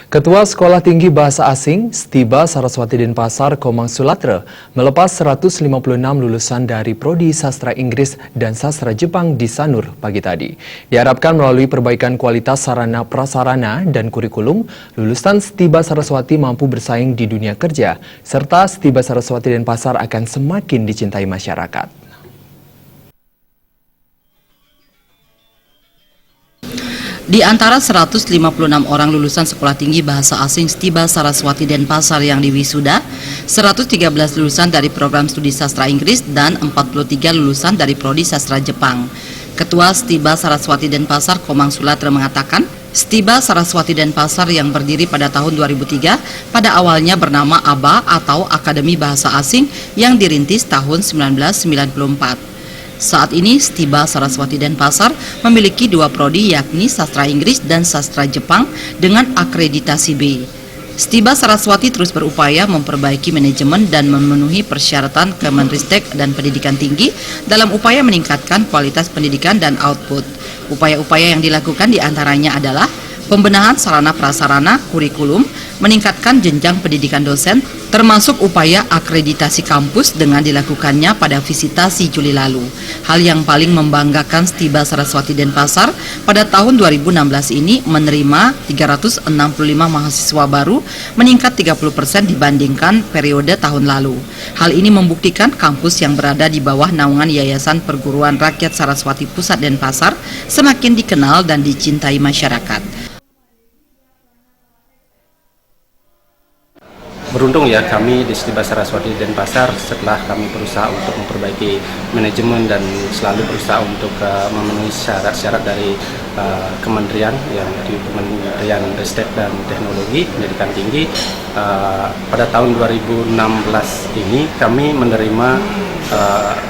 Ketua Sekolah Tinggi Bahasa Asing, Stiba Saraswati Denpasar, Komang Sulatra, melepas 156 lulusan dari Prodi Sastra Inggris dan Sastra Jepang di Sanur pagi tadi. Diharapkan melalui perbaikan kualitas sarana prasarana dan kurikulum, lulusan Stiba Saraswati mampu bersaing di dunia kerja, serta Stiba Saraswati Denpasar akan semakin dicintai masyarakat. Di antara 156 orang lulusan Sekolah Tinggi Bahasa Asing Stiba Saraswati Denpasar yang diwisuda, 113 lulusan dari program studi sastra Inggris dan 43 lulusan dari prodi sastra Jepang. Ketua Stiba Saraswati Denpasar Komang Sulatra mengatakan, Stiba Saraswati Denpasar yang berdiri pada tahun 2003 pada awalnya bernama ABA atau Akademi Bahasa Asing yang dirintis tahun 1994. Saat ini Stiba Saraswati Denpasar memiliki dua prodi yakni Sastra Inggris dan Sastra Jepang dengan akreditasi B. Stiba Saraswati terus berupaya memperbaiki manajemen dan memenuhi persyaratan Kemenristek dan Pendidikan Tinggi dalam upaya meningkatkan kualitas pendidikan dan output. Upaya-upaya yang dilakukan diantaranya adalah pembenahan sarana prasarana kurikulum, meningkatkan jenjang pendidikan dosen, termasuk upaya akreditasi kampus dengan dilakukannya pada visitasi Juli lalu. Hal yang paling membanggakan Stiba Saraswati Denpasar pada tahun 2016 ini menerima 365 mahasiswa baru, meningkat 30% dibandingkan periode tahun lalu. Hal ini membuktikan kampus yang berada di bawah naungan Yayasan Perguruan Rakyat Saraswati Pusat Denpasar semakin dikenal dan dicintai masyarakat. Beruntung ya kami di Stiba Saraswati Denpasar setelah kami berusaha untuk memperbaiki manajemen dan selalu berusaha untuk memenuhi syarat-syarat dari kementerian yang di Kementerian Ristek dan Teknologi Pendidikan Tinggi. Pada tahun 2016 ini kami menerima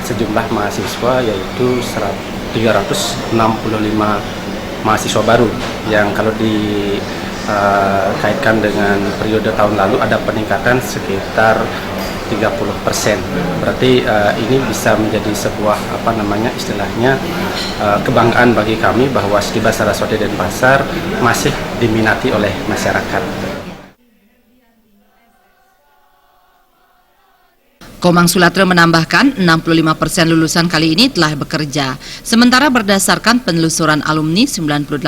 sejumlah mahasiswa yaitu 365 mahasiswa baru yang kalau kaitkan dengan periode tahun lalu ada peningkatan sekitar 30%. Berarti ini bisa menjadi sebuah istilahnya kebanggaan bagi kami bahwa Stiba Saraswati Denpasar masih diminati oleh masyarakat. Komang Sulatra menambahkan 65% lulusan kali ini telah bekerja. Sementara berdasarkan penelusuran alumni, 98%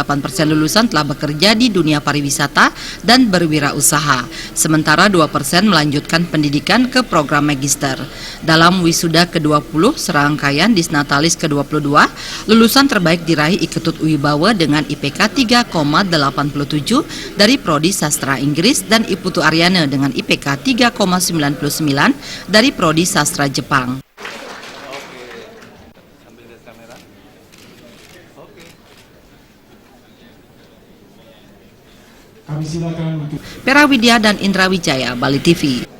lulusan telah bekerja di dunia pariwisata dan berwirausaha. Sementara 2% melanjutkan pendidikan ke program magister. Dalam wisuda ke-20 serangkaian Disnatalis ke-22, lulusan terbaik diraih Iketut Wibawa dengan IPK 3,87 dari Prodi Sastra Inggris dan Iputu Aryana dengan IPK 3,99 dari Prodi Sastra Jepang. Pera Widya dan Indra Wijaya, Bali TV.